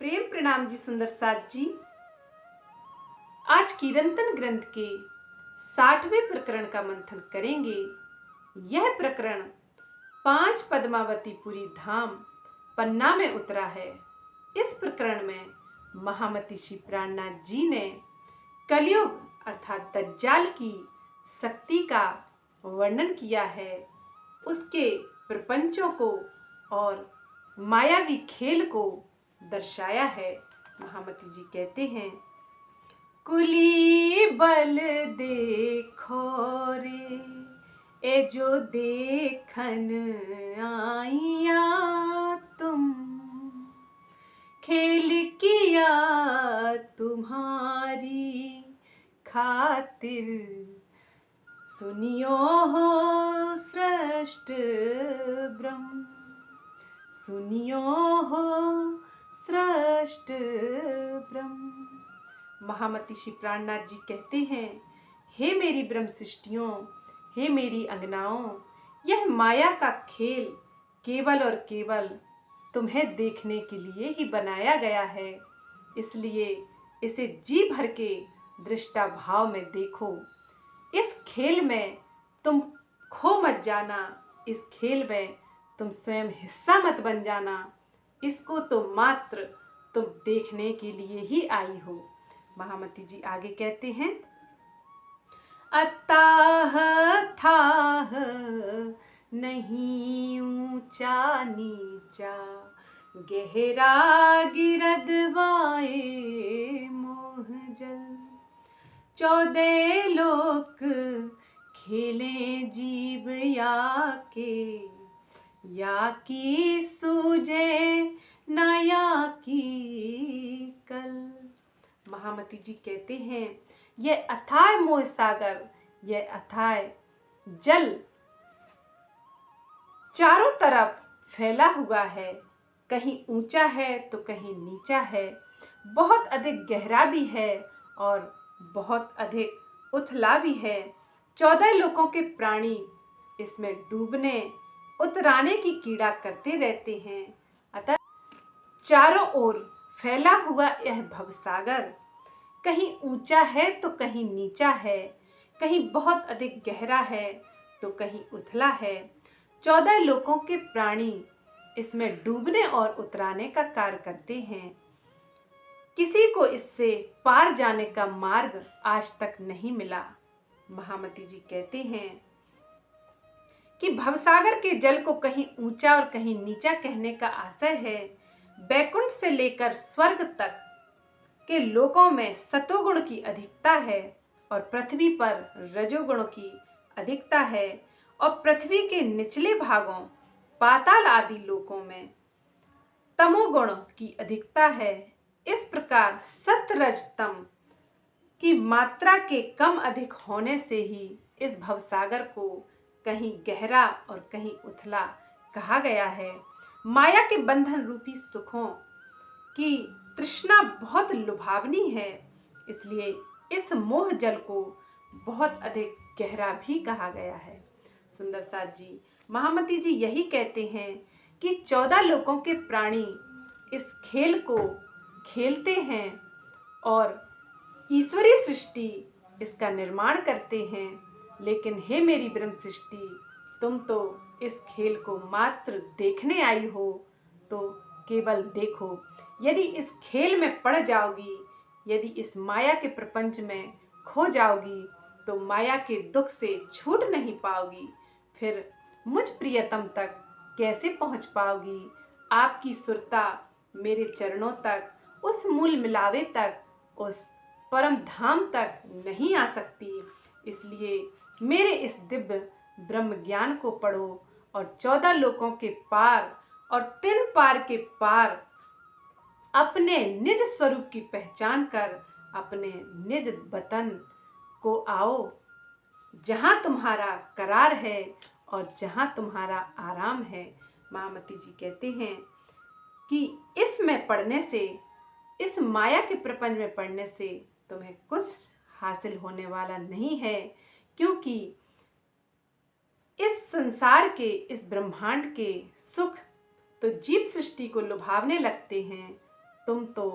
प्रेम प्रणाम जी सुंदर साथ जी। आज कीर्तन ग्रंथ के 60वें प्रकरण का मंथन करेंगे। यह प्रकरण 5 पद्मावतीपुरी धाम पन्ना में उतरा है। इस प्रकरण में महामती श्री प्राणनाथ जी ने कलयुग अर्थात दज्जाल की शक्ति का वर्णन किया है, उसके प्रपंचों को और मायावी खेल को दर्शाया है। महामती जी कहते हैं, कुली बल देखो रे ए जो देखन आइया तुम, खेल किया तुम्हारी खातिर, सुनियो हो सृष्ट ब्रह्म, सुनियो हो सृष्ट ब्रह्म। महामती श्री प्राणनाथ जी कहते हैं, हे मेरी ब्रह्म सृष्टियों, हे मेरी अंगनाओं, यह माया का खेल केवल और केवल तुम्हें देखने के लिए ही बनाया गया है, इसलिए इसे जी भर के दृष्टा भाव में देखो। इस खेल में तुम खो मत जाना, इस खेल में तुम स्वयं हिस्सा मत बन जाना, इसको तो मात्र तुम देखने के लिए ही आई हो। महामती जी आगे कहते हैं, अताह थाह नहीं ऊंचा नीचा, गहरा गिरदवाए मोह जल, 14 लोक खेले जीव या की सूझे ना या की कल। महामती जी कहते हैं, यह अथाह मोह सागर, यह अथाह जल चारों तरफ फैला हुआ है, कहीं ऊंचा है तो कहीं नीचा है, बहुत अधिक गहरा भी है और बहुत अधिक उथला भी है। 14 लोकों के प्राणी इसमें डूबने उतराने की कीड़ा करते रहते हैं। अतः चारों ओर फैला हुआ यह भवसागर कहीं ऊंचा है तो कहीं नीचा है, कहीं बहुत अधिक गहरा है तो कहीं उथला है। 14 लोकों के प्राणी इसमें डूबने और उतराने का कार्य करते हैं। किसी को इससे पार जाने का मार्ग आज तक नहीं मिला। महामती जी कहते हैं कि भवसागर के जल को कहीं ऊंचा और कहीं नीचा कहने का आशय है, बैकुंठ से लेकर स्वर्ग तक के लोकों में सतोगुण की अधिकता है और पृथ्वी पर रजोगुण की अधिकता है, और पृथ्वी के निचले भागों पाताल आदि लोकों में तमोगुण की अधिकता है। इस प्रकार सत रज तम की मात्रा के कम अधिक होने से ही इस भवसागर को कहीं गहरा और कहीं उथला कहा गया है। माया के बंधन रूपी सुखों की तृष्णा बहुत लुभावनी है, इसलिए इस मोह जल को बहुत अधिक गहरा भी कहा गया है। सुंदर साथ जी, महामती जी यही कहते हैं कि 14 लोकों के प्राणी इस खेल को खेलते हैं और ईश्वरीय सृष्टि इसका निर्माण करते हैं, लेकिन हे मेरी ब्रह्म सृष्टि, तुम तो इस खेल को मात्र देखने आई हो, तो केवल देखो। यदि इस खेल में पड़ जाओगी, यदि इस माया के प्रपंच में खो जाओगी, तो माया के दुख से छूट नहीं पाओगी, फिर मुझ प्रियतम तक कैसे पहुंच पाओगी। आपकी सुरता मेरे चरणों तक, उस मूल मिलावे तक, उस परम धाम तक नहीं आ सकती। इसलिए मेरे इस दिव्य ब्रह्म ज्ञान को पढ़ो और 14 लोकों के पार और 3 पार के पार अपने निज स्वरूप की पहचान कर अपने निज वतन को आओ, जहां तुम्हारा करार है और जहां तुम्हारा आराम है। महामती जी कहते हैं कि इसमें पढ़ने से, इस माया के प्रपंच में पढ़ने से तुम्हें कुछ हासिल होने वाला नहीं है, क्योंकि इस संसार के, इस ब्रह्मांड के सुख तो जीव सृष्टि को लुभावने लगते हैं, तुम तो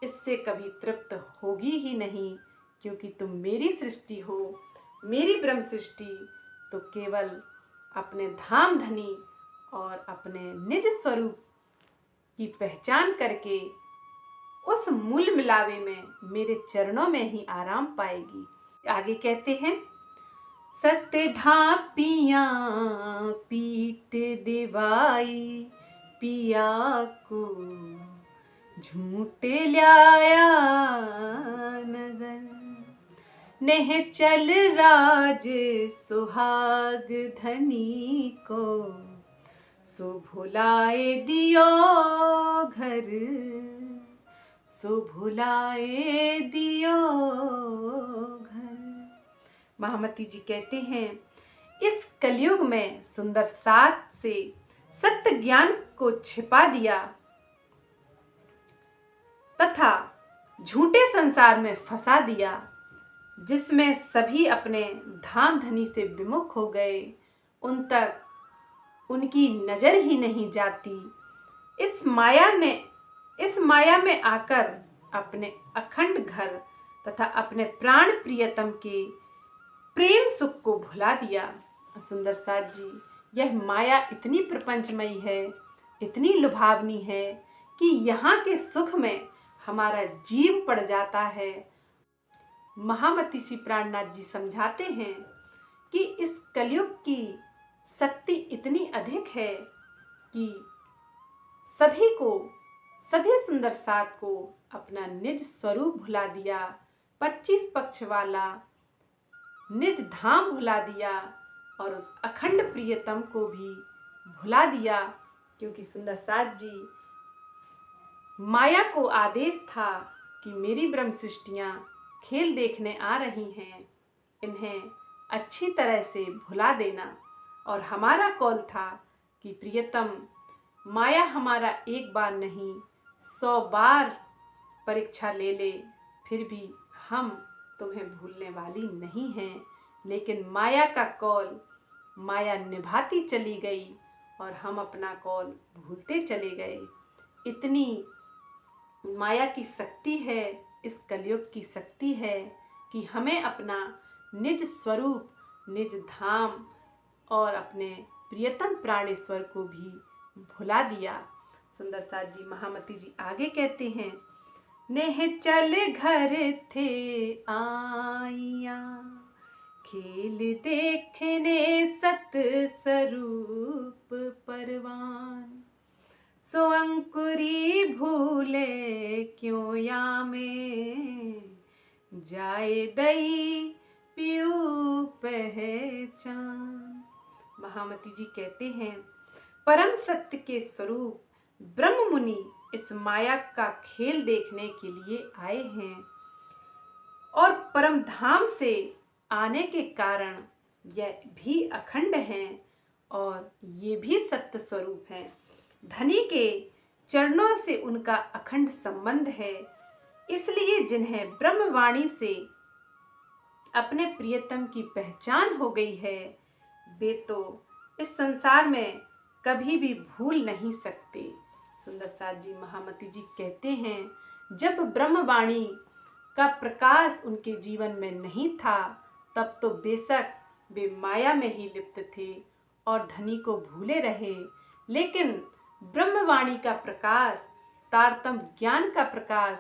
इससे कभी तृप्त होगी ही नहीं, क्योंकि तुम मेरी सृष्टि हो, मेरी ब्रह्म सृष्टि। तो केवल अपने धाम धनी और अपने निज स्वरूप की पहचान करके उस मूल मिलावे में मेरे चरणों में ही आराम पाएगी। आगे कहते हैं, सत्य ढापिया पीट दिवाई, पिया को झूठे लाया नजर। नेह चल राज सुहाग धनी को, सो भुलाए दियो घर, सो भुलाए दियो घर। महामती जी कहते हैं, इस कलयुग में सुंदर साथ से सत्य ज्ञान को छिपा दिया तथा झूठे संसार में फंसा दिया, जिसमें सभी अपने धाम धनी से विमुख हो गए, उन तक उनकी नजर ही नहीं जाती। इस माया में आकर अपने अखंड घर तथा अपने प्राण प्रियतम के प्रेम सुख को भुला दिया। सुंदर साथ जी, यह माया इतनी प्रपंचमयी है, इतनी लुभावनी है कि यहाँ के सुख में हमारा जीव पड़ जाता है। महामती श्री प्राणनाथ जी समझाते हैं कि इस कलयुग की शक्ति इतनी अधिक है कि सभी सुंदर साथ को अपना निज स्वरूप भुला दिया, 25 पक्ष वाला निज धाम भुला दिया और उस अखंड प्रियतम को भी भुला दिया। क्योंकि सुंदर साथ जी, माया को आदेश था कि मेरी ब्रह्म सृष्टियां खेल देखने आ रही हैं, इन्हें अच्छी तरह से भुला देना। और हमारा कौल था कि प्रियतम, माया हमारा एक बार नहीं 100 बार परीक्षा ले ले, फिर भी हम तुम्हें भूलने वाली नहीं हैं। लेकिन माया का कौल माया निभाती चली गई और हम अपना कौल भूलते चले गए। इतनी माया की शक्ति है, इस कलयुग की शक्ति है कि हमें अपना निज स्वरूप, निज धाम और अपने प्रियतम प्राणेश्वर को भी भुला दिया। सुंदर साथ जी, महामती जी आगे कहते हैं, नेह चल घर थे आइया, खेल देखने सत स्वरूप परवान। सो अंकुरी भूले क्यों या में, जाए दई पियू पहचान। महामती जी कहते हैं, परम सत्य के स्वरूप ब्रह्म मुनि इस माया का खेल देखने के लिए आए हैं और परम धाम से आने के कारण यह भी अखंड हैं और ये भी सत्य स्वरूप हैं। धनी के चरणों से उनका अखंड संबंध है, इसलिए जिन्हें ब्रह्मवाणी से अपने प्रियतम की पहचान हो गई है, वे तो इस संसार में कभी भी भूल नहीं सकते। सुंदर साथ जी, महामती जी कहते हैं, जब ब्रह्मवाणी का प्रकाश उनके जीवन में नहीं था, तब तो बेशक वे माया में ही लिप्त थे और धनी को भूले रहे। लेकिन ब्रह्मवाणी का प्रकाश, तारतम्य ज्ञान का प्रकाश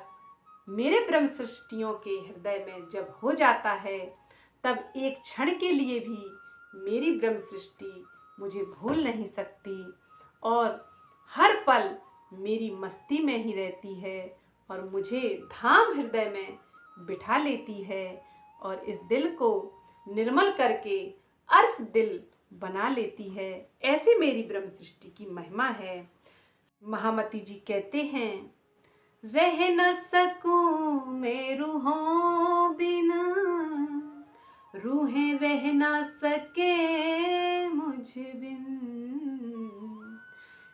मेरे ब्रह्म सृष्टियों के हृदय में जब हो जाता है, तब एक क्षण के लिए भी मेरी ब्रह्म सृष्टि मुझे भूल नहीं सकती और हर पल मेरी मस्ती में ही रहती है और मुझे धाम हृदय में बिठा लेती है और इस दिल को निर्मल करके अर्श दिल बना लेती है। ऐसी मेरी ब्रह्म सृष्टि की महिमा है। महामती जी कहते हैं, रह न सकूं मैं रूहों बिना, रूहें रह न सके मुझ बिन।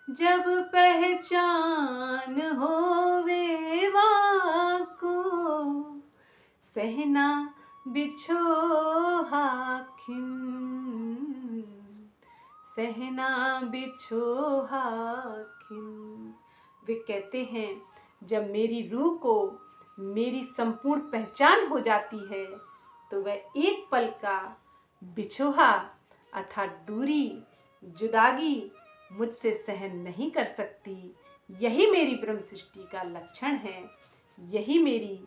जब पहचान होवे वाको, सहना बिछोहा खिन, सहना बिछोहा खिन। वे कहते हैं, जब मेरी रूह को मेरी संपूर्ण पहचान हो जाती है तो वह एक पल का बिछोहा अर्थात दूरी, जुदागी मुझसे सहन नहीं कर सकती। यही मेरी ब्रह्म सृष्टि का लक्षण है, यही मेरी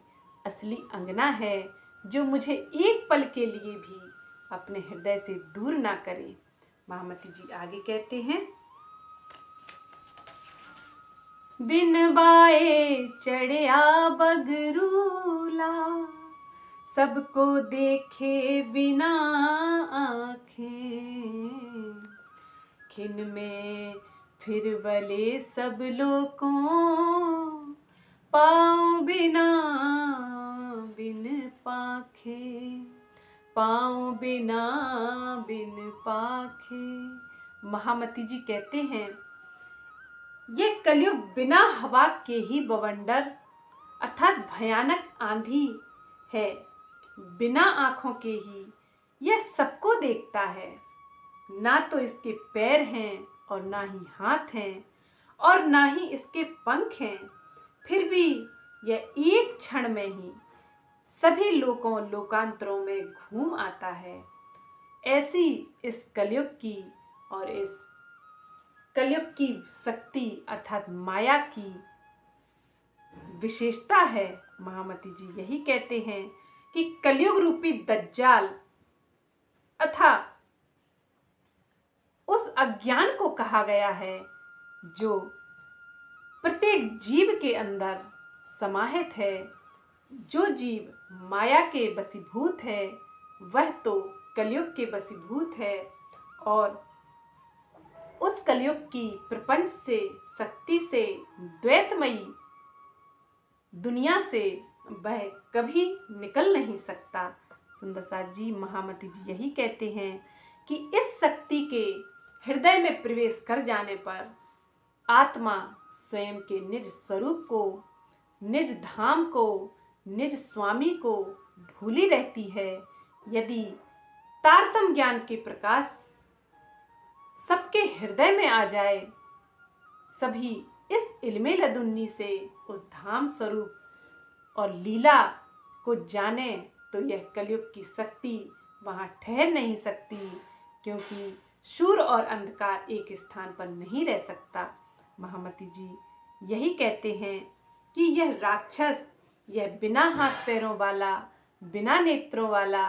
असली अंगना है जो मुझे एक पल के लिए भी अपने हृदय से दूर ना करे। महामती जी आगे कहते हैं, बिन बाए चढ़िया बगरूला, सबको देखे बिना आँखें, खिन में फिर वले सब लोगों, पाँव बिना बिन पाखे, पाँव बिना बिन पाखे। महामती जी कहते हैं, ये कलयुग बिना हवा के ही बवंडर अर्थात भयानक आंधी है, बिना आँखों के ही यह सबको देखता है। ना तो इसके पैर हैं और ना ही हाथ हैं और ना ही इसके पंख हैं, फिर भी यह एक क्षण में ही सभी लोकों लोकांतरों में घूम आता है। ऐसी इस कलयुग की और इस कलयुग की शक्ति अर्थात माया की विशेषता है। महामती जी यही कहते हैं कि कलयुग रूपी दज्जाल अथा उस अज्ञान को कहा गया है जो प्रत्येक जीव के अंदर समाहित है। जो जीव माया के वशीभूत है वह तो कलयुग के वशीभूत है और उस कलयुग की प्रपंच से, शक्ति से, द्वैतमयी दुनिया से वह कभी निकल नहीं सकता। सुंदरसाज जी, महामती जी यही कहते हैं कि इस शक्ति के हृदय में प्रवेश कर जाने पर आत्मा स्वयं के निज स्वरूप को, निज धाम को, निज स्वामी को भूली रहती है। यदि तारतम ज्ञान के प्रकाश सबके हृदय में आ जाए, सभी इस इल्मे लदुन्नी से उस धाम स्वरूप और लीला को जाने, तो यह कलयुग की शक्ति वहाँ ठहर नहीं सकती, क्योंकि शूर और अंधकार एक स्थान पर नहीं रह सकता। महामती जी यही कहते हैं कि यह राक्षस, यह बिना हाथ पैरों वाला, बिना नेत्रों वाला,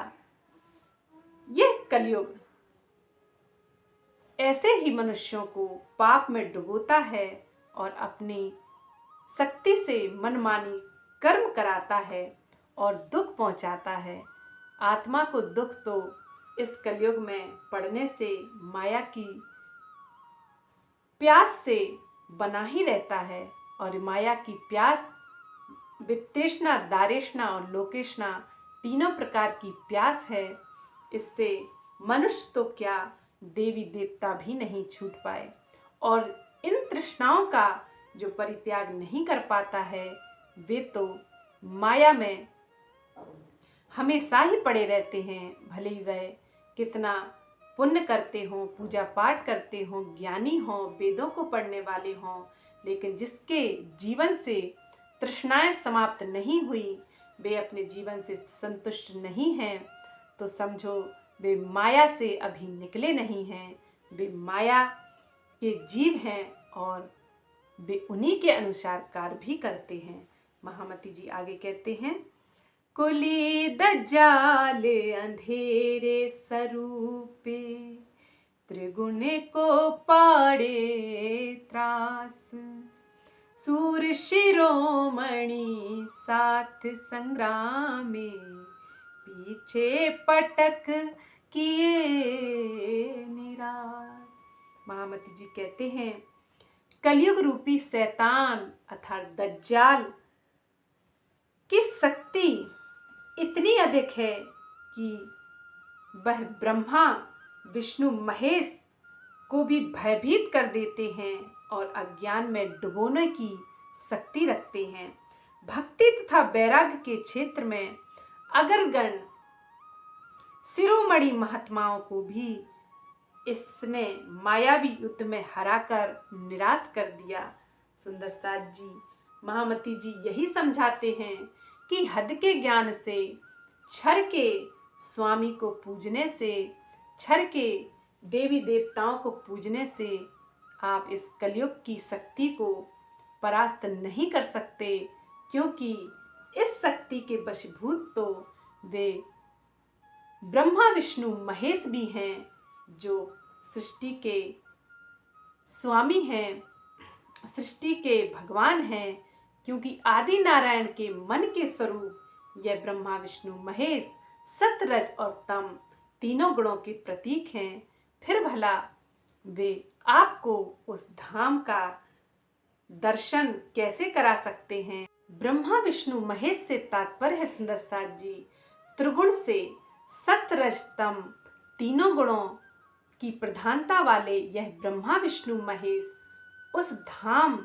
यह कलयुग ऐसे ही मनुष्यों को पाप में डुबोता है और अपनी शक्ति से मनमानी कर्म कराता है और दुख पहुंचाता है। आत्मा को दुख तो इस कलयुग में पड़ने से, माया की प्यास से बना ही रहता है और माया की प्यास वित्तेष्णा, दारेष्णा और लोकेष्णा तीनों प्रकार की प्यास है। इससे मनुष्य तो क्या, देवी देवता भी नहीं छूट पाए और इन तृष्णाओं का जो परित्याग नहीं कर पाता है वे तो माया में हमेशा ही पड़े रहते हैं। भले ही वह कितना पुण्य करते हों, पूजा पाठ करते हों, ज्ञानी हों, वेदों को पढ़ने वाले हों, लेकिन जिसके जीवन से तृष्णाएं समाप्त नहीं हुई, वे अपने जीवन से संतुष्ट नहीं हैं, तो समझो वे माया से अभी निकले नहीं हैं। वे माया के जीव हैं और वे उन्हीं के अनुसार कार्य भी करते हैं। महामती जी आगे कहते हैं, कुली दज्जाल अंधेरे स्वरूपे, त्रिगुण को पाड़े त्रास, सूर शिरोमणि साथ संग्रामे, पीछे पटक किए निराश। महामती जी कहते हैं, कलयुग रूपी शैतान अर्थात दज्जाल की शक्ति इतनी अधिक है कि वह ब्रह्मा, विष्णु, महेश को भी भयभीत कर देते हैं और अज्ञान में डुबोने की शक्ति रखते हैं। भक्ति तथा वैराग्य के क्षेत्र में अग्रगण्य शिरोमणि महात्माओं को भी इसने मायावी युद्ध में हराकर निराश कर दिया। सुंदरसाज जी, महामती जी यही समझाते हैं कि हद के ज्ञान से, क्षर के स्वामी को पूजने से, क्षर के देवी देवताओं को पूजने से आप इस कलयुग की शक्ति को परास्त नहीं कर सकते, क्योंकि इस शक्ति के वशीभूत तो वे ब्रह्मा विष्णु महेश भी हैं, जो सृष्टि के स्वामी हैं, सृष्टि के भगवान हैं, क्योंकि आदि नारायण के मन के स्वरूप यह ब्रह्मा विष्णु महेश सत रज और तम तीनों गुणों के प्रतीक हैं। फिर भला वे आपको उस धाम का दर्शन कैसे करा सकते हैं? ब्रह्मा विष्णु महेश से तात्पर्य है सुंदर साथ जी, त्रिगुण से सत रज तम तीनों गुणों की प्रधानता वाले यह ब्रह्मा विष्णु महेश उस धाम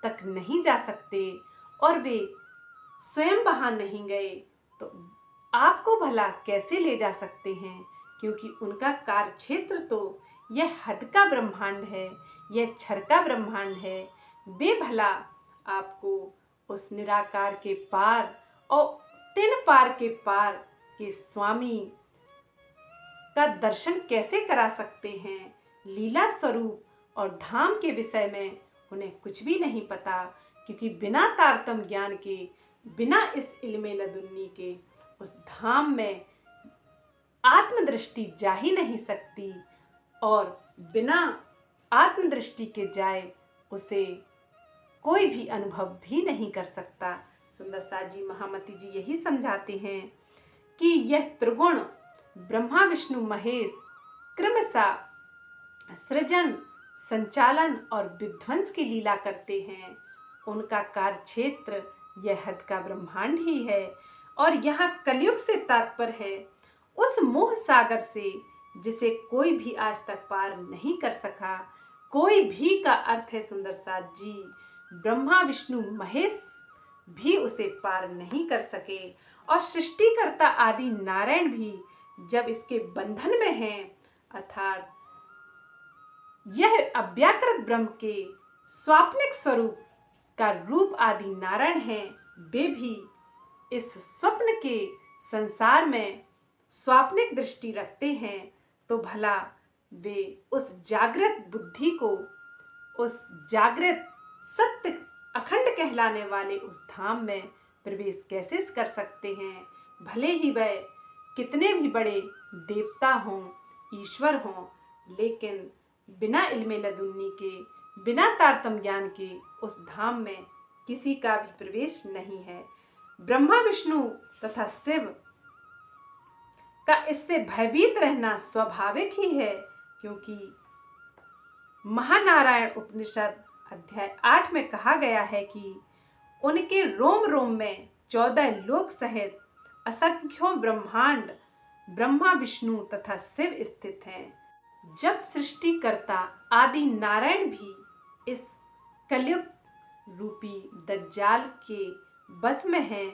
तक नहीं जा सकते, और वे स्वयं वहां नहीं गए तो आपको भला कैसे ले जा सकते हैं? क्योंकि उनका कार्य क्षेत्र तो यह हद का ब्रह्मांड है, यह क्षर का ब्रह्मांड है। वे भला आपको उस निराकार के पार और तीन पार के स्वामी का दर्शन कैसे करा सकते हैं? लीला स्वरूप और धाम के विषय में उन्हें कुछ भी नहीं पता, क्योंकि बिना तारतम ज्ञान के, बिना इस इल्मे लदुन्नी के उस धाम में आत्मदृष्टि जा ही नहीं सकती, और बिना आत्मदृष्टि के जाए उसे कोई भी अनुभव भी नहीं कर सकता। सुंदर साथ जी महामती जी यही समझाते हैं कि यह त्रिगुण ब्रह्मा विष्णु महेश क्रमशः सृजन, संचालन और विध्वंस की लीला करते हैं। उनका कार्य क्षेत्र यह हद का ब्रह्मांड ही है, और यहाँ कलयुग से तात्पर्य है उस मोह सागर से जिसे कोई भी आज तक पार नहीं कर सका। कोई भी का अर्थ है सुंदर साथ जी, ब्रह्मा विष्णु महेश भी उसे पार नहीं कर सके, और सृष्टिकर्ता आदि नारायण भी जब इसके बंधन में हैं, अर्थात यह अव्याकृत ब्रह्म के स्वाप्निक स्वरूप का रूप आदि नारायण हैं, वे भी इस स्वप्न के संसार में स्वाप्निक दृष्टि रखते हैं, तो भला वे उस जागृत बुद्धि को, उस जागृत सत्य अखंड कहलाने वाले उस धाम में प्रवेश कैसे कर सकते हैं? भले ही वह कितने भी बड़े देवता हों, ईश्वर हों, लेकिन बिना इल्मे लदुन्नी के, बिना तारतम ज्ञान के उस धाम में किसी का भी प्रवेश नहीं है। ब्रह्मा विष्णु तथा शिव का इससे भयभीत रहना स्वाभाविक ही है, क्योंकि महानारायण उपनिषद अध्याय 8 में कहा गया है कि उनके रोम रोम में 14 लोक सहित असंख्यों ब्रह्मांड ब्रह्मा विष्णु तथा शिव स्थित हैं। जब सृष्टिकर्ता आदि नारायण भी इस कलयुग रूपी दज्जाल के बस में हैं,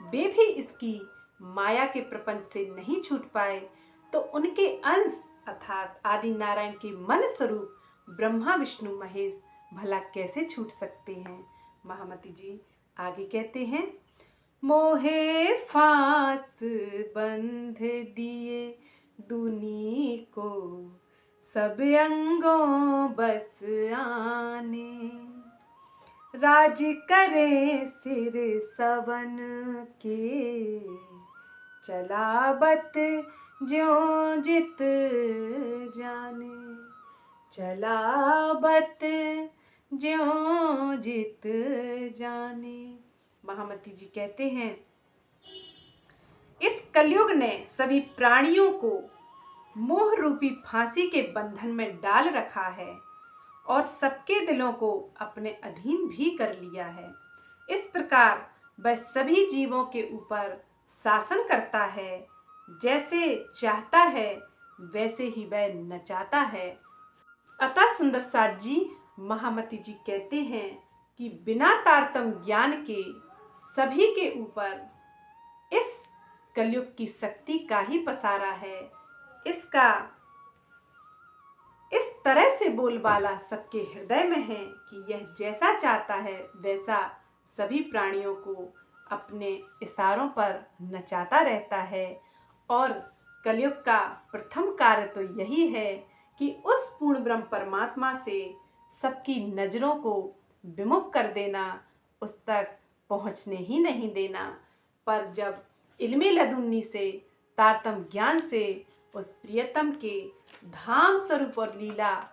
वे भी इसकी माया के प्रपंच से नहीं छूट पाए, तो उनके अंश अर्थात आदि नारायण के मन स्वरूप ब्रह्मा विष्णु महेश भला कैसे छूट सकते हैं? महामती जी आगे कहते हैं, मोहे फांस बंध दिए दुनी को, सब अंगों बस आने, राज करे सिर सवन के, चलाबत ज्यों जित जाने, चलाबत ज्यों जित जाने। महामती जी कहते हैं, इस कलयुग ने सभी प्राणियों को मोह रूपी फांसी के बंधन में डाल रखा है और सबके दिलों को अपने अधीन भी कर लिया है। इस प्रकार वह सभी जीवों के ऊपर शासन करता है, जैसे चाहता है वैसे ही वह नचाता है। अतः सुंदर साथ जी महामती जी कहते हैं कि बिना तारतम ज्ञान के सभी के ऊपर इस कलयुग की शक्ति का ही पसारा है। इसका इस तरह से बोलबाला सबके हृदय में है कि यह जैसा चाहता है वैसा सभी प्राणियों को अपने इशारों पर नचाता रहता है। और कलयुग का प्रथम कार्य तो यही है कि उस पूर्ण ब्रह्म परमात्मा से सबकी नजरों को विमुख कर देना, उस तक पहुंचने ही नहीं देना। पर जब इल्मे लदुन्नी से, तारतम ज्ञान से उस प्रियतम के धाम स्वरूप और लीला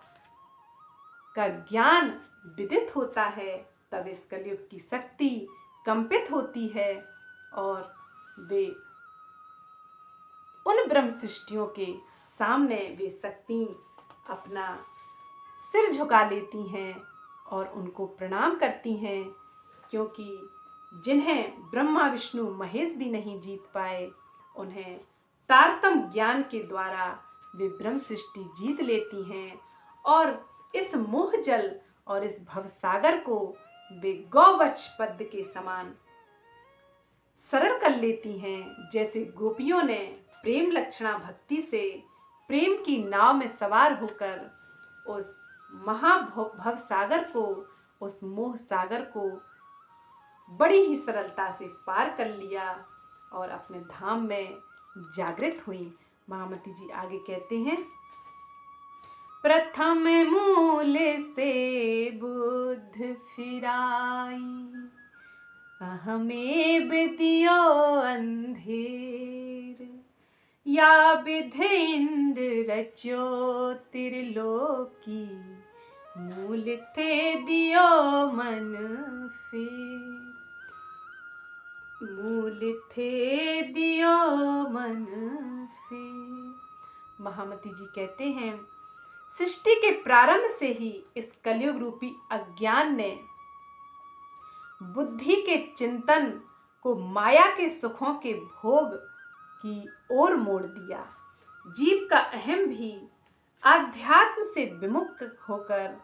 का ज्ञान विदित होता है, तब इस कलयुग की शक्ति कंपित होती है और वे उन ब्रह्म सृष्टियों के सामने वे शक्ति अपना सिर झुका लेती हैं और उनको प्रणाम करती हैं, क्योंकि जिन्हें ब्रह्मा विष्णु महेश भी नहीं जीत पाए, उन्हें तारतम ज्ञान के द्वारा वे ब्रह्म सृष्टि जीत लेती हैं और इस मोह जल और इस भवसागर को वे गौवच पद्म के समान सरल कर लेती हैं। जैसे गोपियों ने प्रेम लक्षणा भक्ति से प्रेम की नाव में सवार होकर उस महाभव सागर को, उस मोह सागर को बड़ी ही सरलता से पार कर लिया और अपने धाम में जागृत हुई। महामती जी आगे कहते हैं, प्रथम मूल से बुद्ध फिराई, अहमेव दियो अंधेर, या विधि इंद्र रचो त्रिलोकी, मूल थे दियो मन फेर, मूल थे दियो मन फेर। महामती जी कहते हैं, सृष्टि के प्रारंभ से ही इस कलयुग रूपी अज्ञान ने बुद्धि के चिंतन को माया के सुखों के भोग की ओर मोड़ दिया। जीव का अहम भी आध्यात्म से विमुख होकर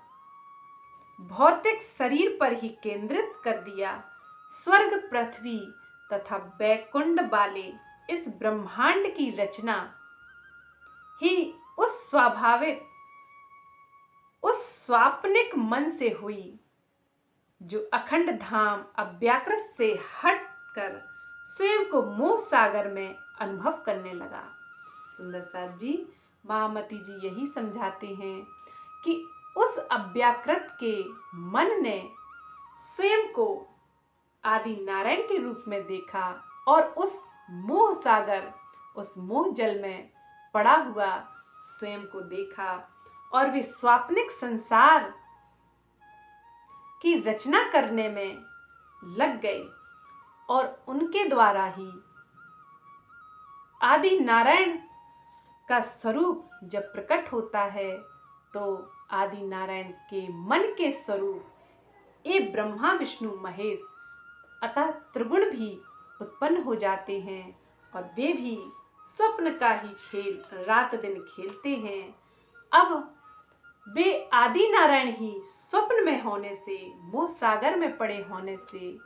भौतिक शरीर पर ही केंद्रित कर दिया। स्वर्ग, पृथ्वी तथा बैकुंठ वाले इस ब्रह्मांड की रचना ही उस स्वाप्निक मन से हुई, जो अखंड धाम अव्याकृत से हटकर स्वयं को मोह सागर में अनुभव करने लगा। सुंदर साथ जी, महामती जी यही समझाते हैं कि उस अव्याकृत के मन ने स्वयं को आदि नारायण के रूप में देखा और उस मोह सागर, उस मोह जल में पड़ा हुआ स्वयं को देखा और वे स्वाप्निक संसार की रचना करने में लग गए। और उनके द्वारा ही आदि नारायण का स्वरूप जब प्रकट होता है, तो आदि नारायण के मन के स्वरूप ये ब्रह्मा विष्णु महेश अतः त्रिगुण भी उत्पन्न हो जाते हैं और वे भी स्वप्न का ही खेल रात दिन खेलते हैं। अब वे आदि नारायण ही स्वप्न में होने से, मोह सागर में पड़े होने से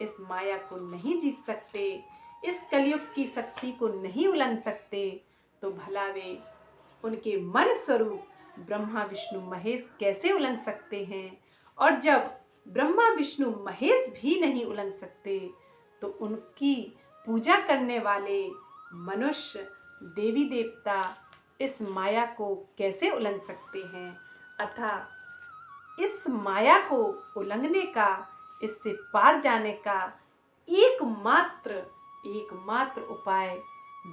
इस माया को नहीं जीत सकते, इस कलयुग की शक्ति को नहीं उलंघ सकते, तो भला वे उनके मन स्वरूप ब्रह्मा विष्णु महेश कैसे उलंघ सकते हैं। और जब ब्रह्मा विष्णु महेश भी नहीं उलंघ सकते, तो उनकी पूजा करने वाले मनुष्य, देवी देवता इस माया को कैसे उलंघ सकते हैं। अतः इस माया को उलंघने का, इससे पार जाने का एकमात्र उपाय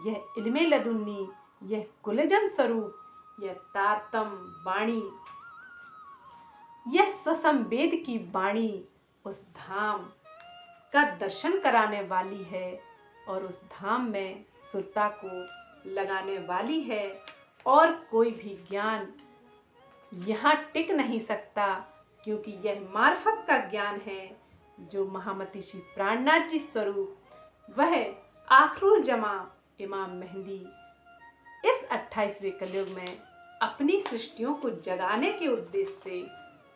यह इल्मे लदुन्नी, यह कुलजम स्वरूप, यह तारतम वाणी, यह स्वसंवेद की वाणी उस धाम का दर्शन कराने वाली है और उस धाम में सुरता को लगाने वाली है। और कोई भी ज्ञान यहाँ टिक नहीं सकता, क्योंकि यह मार्फत का ज्ञान है जो महामती श्री प्राणनाथ जी स्वरूप, वह आखरुल जमा इमाम मेहंदी इस 28वें कलयुग में अपनी सृष्टियों को जगाने के उद्देश्य से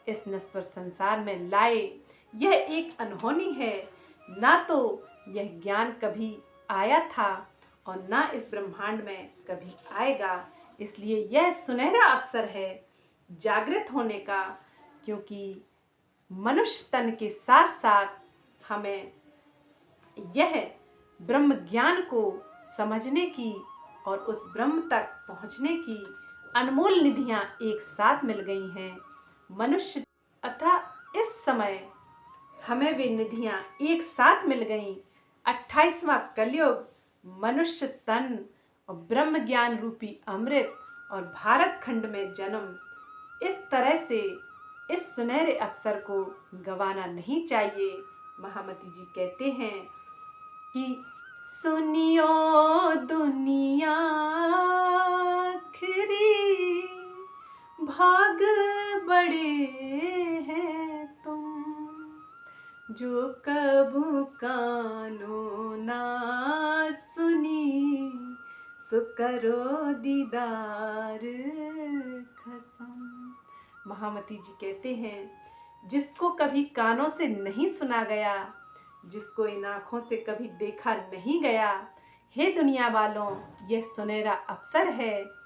इस नश्वर संसार में लाए। यह एक अनहोनी है, ना तो यह ज्ञान कभी आया था और ना इस ब्रह्मांड में कभी आएगा। इसलिए यह सुनहरा अवसर है जागृत होने का, क्योंकि मनुष्य तन के साथ साथ हमें यह ब्रह्म ज्ञान को समझने की और उस ब्रह्म तक पहुंचने की अनमोल निधियां एक साथ मिल गई हैं। मनुष्य अतः इस समय हमें वे निधियां एक साथ मिल गईं। 28वां कलयुग, मनुष्य तन और ब्रह्म ज्ञान रूपी अमृत और भारत खंड में जन्म, इस तरह से इस सुनहरे अवसर को गंवाना नहीं चाहिए। महामती जी कहते हैं कि सुनियो दुनिया आखिरी, भाग बड़े हैं तुम, जो कभू कानों ना सुनी, सो करो दीदार खसम। महामती जी कहते हैं, जिसको कभी कानों से नहीं सुना गया, जिसको इन आँखों से कभी देखा नहीं गया, हे दुनिया वालों, यह सुनहरा अवसर है।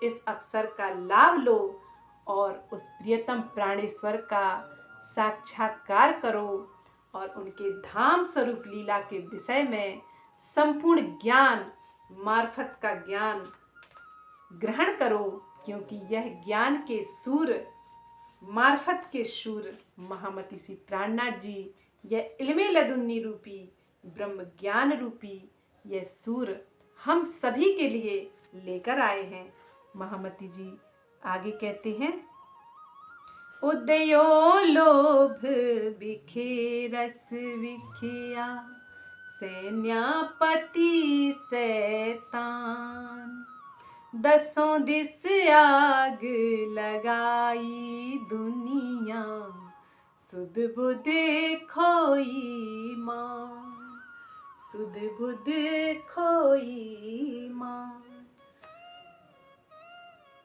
इस अवसर का लाभ लो और उस प्रियतम प्राणेश्वर का साक्षात्कार करो और उनके धाम स्वरूप लीला के विषय में संपूर्ण ज्ञान, मार्फत का ज्ञान ग्रहण करो, क्योंकि यह ज्ञान के सूर, मार्फत के शूर महामती सी प्राणनाथ जी यह इल्मे लदुन्नी रूपी, ब्रह्म ज्ञान रूपी यह सूर हम सभी के लिए लेकर आए हैं। महामती जी आगे कहते हैं, उदयो लोभ बिखे रस विखिया, सेनापति शैतान, दसों दिस आग लगाई दुनिया, सुध बुध खोई मां, सुध बुध खोई मां।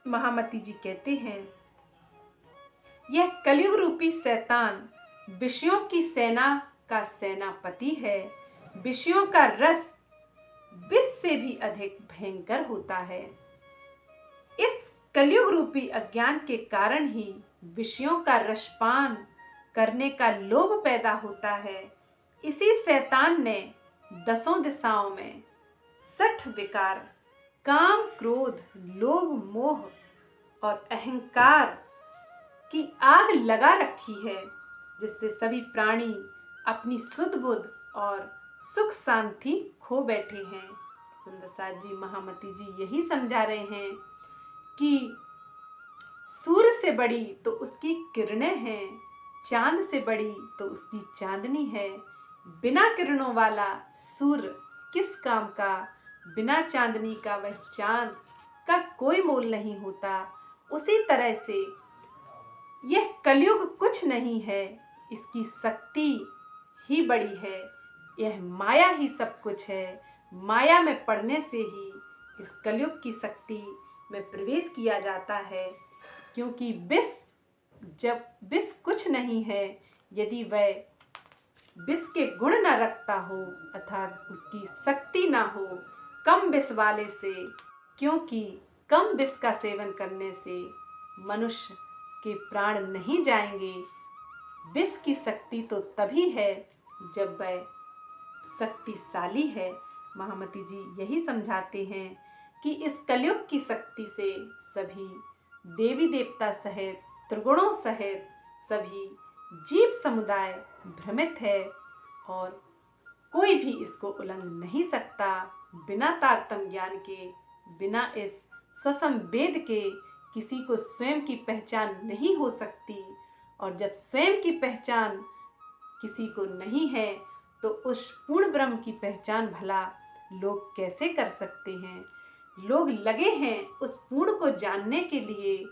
महामती जी कहते हैं, यह कलयुग रूपी शैतान विषयों की सेना का सेनापति है। विषयों का रस विष से भी अधिक भयंकर होता है। इस कलयुग रूपी अज्ञान के कारण ही विषयों का रसपान करने का लोभ पैदा होता है। इसी शैतान ने दसों दिशाओं में 60 विकार, काम, क्रोध, लोभ, मोह और अहंकार की आग लगा रखी है, जिससे सभी प्राणी अपनी सुध बुध और सुख शांति खो बैठे हैं। सुंदरसार जी, महामती जी यही समझा रहे हैं कि सूर्य से बड़ी तो उसकी किरणें हैं, चांद से बड़ी तो उसकी चांदनी है। बिना किरणों वाला सूर्य किस काम का, बिना चांदनी का वह चांद का कोई मोल नहीं होता। उसी तरह से यह कलयुग कुछ नहीं है, इसकी शक्ति ही बड़ी है। यह माया ही सब कुछ है। माया में पड़ने से ही इस कलयुग की शक्ति में प्रवेश किया जाता है, क्योंकि विष, जब विष कुछ नहीं है, यदि वह विष के गुण न रखता हो अर्थात उसकी शक्ति ना हो कम विष वाले से, क्योंकि कम विष का सेवन करने से मनुष्य के प्राण नहीं जाएंगे। विष की शक्ति तो तभी है जब वह शक्तिशाली है। महामती जी यही समझाते हैं कि इस कलयुग की शक्ति से सभी देवी देवता सहित, त्रिगुणों सहित सभी जीव समुदाय भ्रमित है और कोई भी इसको उलंघ नहीं सकता। बिना तारतम्य ज्ञान के, बिना इस स्वसम वेद के किसी को स्वयं की पहचान नहीं हो सकती, और जब स्वयं की पहचान किसी को नहीं है तो उस पूर्ण ब्रह्म की पहचान भला लोग कैसे कर सकते हैं। लोग लगे हैं उस पूर्ण को जानने के लिए,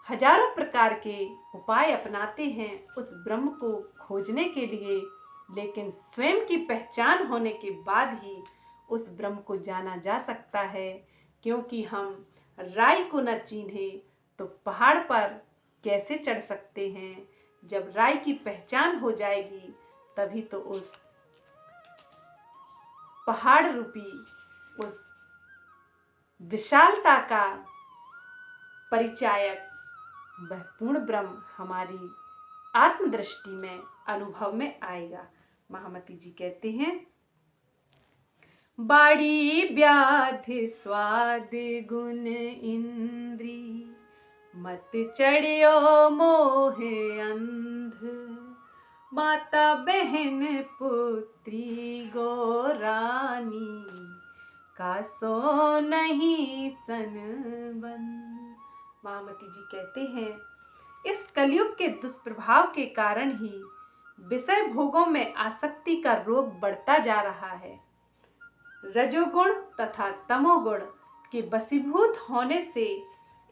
हजारों प्रकार के उपाय अपनाते हैं उस ब्रह्म को खोजने के लिए, लेकिन स्वयं की पहचान होने के बाद ही उस ब्रह्म को जाना जा सकता है। क्योंकि हम राई को न चिन्हे तो पहाड़ पर कैसे चढ़ सकते हैं। जब राई की पहचान हो जाएगी तभी तो उस पहाड़ रूपी उस विशालता का परिचायक वह पूर्ण ब्रह्म हमारी आत्मदृष्टि में, अनुभव में आएगा। महामती जी कहते हैं, बाड़ी व्याधि स्वाद गुण इंद्री, मत चढ़ियो मोहे अंध, माता बहन पुत्री गोरानी, कासो नहीं सनबंद। महामती जी कहते हैं, इस कलयुग के दुष्प्रभाव के कारण ही विषय भोगों में आसक्ति का रोग बढ़ता जा रहा है। रजोगुण तथा तमोगुण के वशीभूत होने से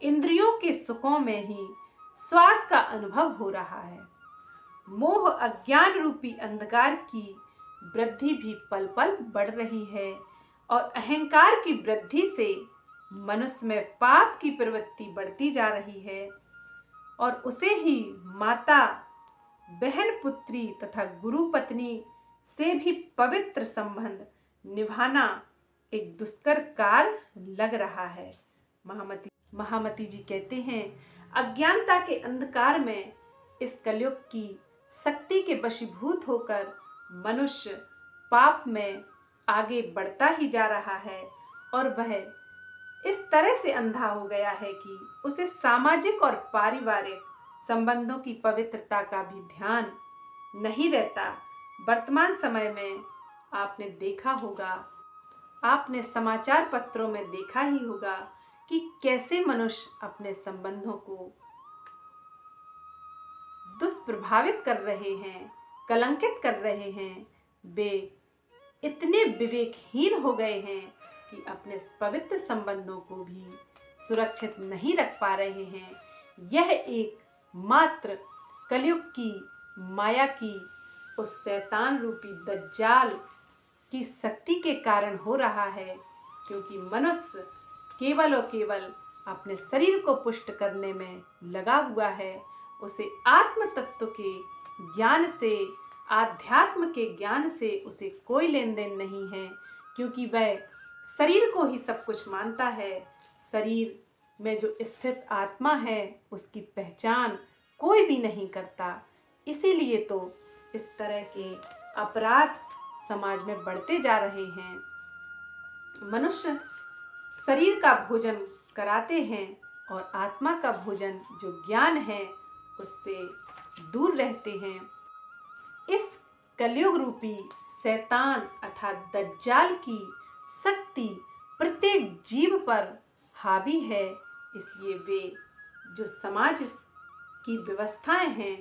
इंद्रियों के सुखों में ही स्वाद का अनुभव हो रहा है। मोह अज्ञान रूपी अंधकार की वृद्धि भी पल पल बढ़ रही है और अहंकार की वृद्धि से मनुष्य में पाप की प्रवृत्ति बढ़ती जा रही है और उसे ही माता, बहन, पुत्री तथा गुरु पत्नी से भी पवित्र संबंध निभाना एक दुष्कर कार्य लग रहा है। महामती जी कहते हैं, अज्ञानता के अंधकार में इस कलयुग की शक्ति के वशीभूत होकर मनुष्य पाप में आगे बढ़ता ही जा रहा है और वह इस तरह से अंधा हो गया है कि उसे सामाजिक और पारिवारिक संबंधों की पवित्रता का भी ध्यान नहीं रहता। वर्तमान समय में आपने देखा होगा, आपने समाचार पत्रों में देखा ही होगा कि कैसे मनुष्य अपने संबंधों को दुष्प्रभावित कर रहे हैं, कलंकित कर रहे हैं। वे इतने विवेकहीन हो गए हैं कि अपने पवित्र संबंधों को भी सुरक्षित नहीं रख पा रहे हैं। यह एक मात्र कलयुग की माया की उस शैतान रूपी दज्जाल की शक्ति के कारण हो रहा है, क्योंकि मनुष्य केवल और केवल अपने शरीर को पुष्ट करने में लगा हुआ है। उसे आत्म तत्व के ज्ञान से, आध्यात्म के ज्ञान से उसे कोई लेन देन नहीं है, क्योंकि वह शरीर को ही सब कुछ मानता है। शरीर में जो स्थित आत्मा है उसकी पहचान कोई भी नहीं करता। इसीलिए तो इस तरह के अपराध समाज में बढ़ते जा रहे हैं। मनुष्य शरीर का भोजन कराते हैं और आत्मा का भोजन जो ज्ञान है उससे दूर रहते हैं। इस कलयुग रूपी शैतान अर्थात दज्जाल की शक्ति प्रत्येक जीव पर हावी है, इसलिए वे जो समाज की व्यवस्थाएं हैं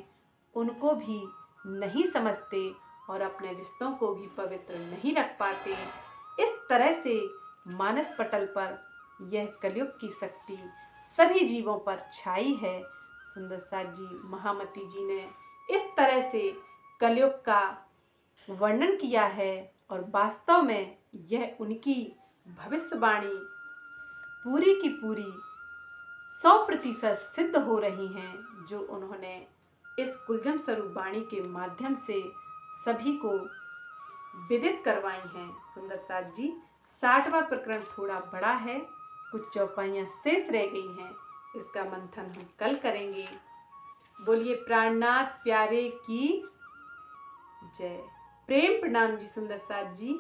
उनको भी नहीं समझते और अपने रिश्तों को भी पवित्र नहीं रख पाते। इस तरह से मानस पटल पर यह कलयुग की शक्ति सभी जीवों पर छाई है। सुंदर साथ जी, महामती जी ने इस तरह से कलयुग का वर्णन किया है और वास्तव में यह उनकी भविष्यवाणी पूरी की पूरी 100% सिद्ध हो रही हैं, जो उन्होंने इस कुलजम स्वरूप वाणी के माध्यम से सभी को विदित करवाई हैं। सुंदर साथ जी, 60वां प्रकरण थोड़ा बड़ा है, कुछ चौपाइयाँ शेष रह गई हैं, इसका मंथन हम कल करेंगे। बोलिए प्राणनाथ प्यारे की जय। प्रेम प्रणाम जी सुंदर साथ जी।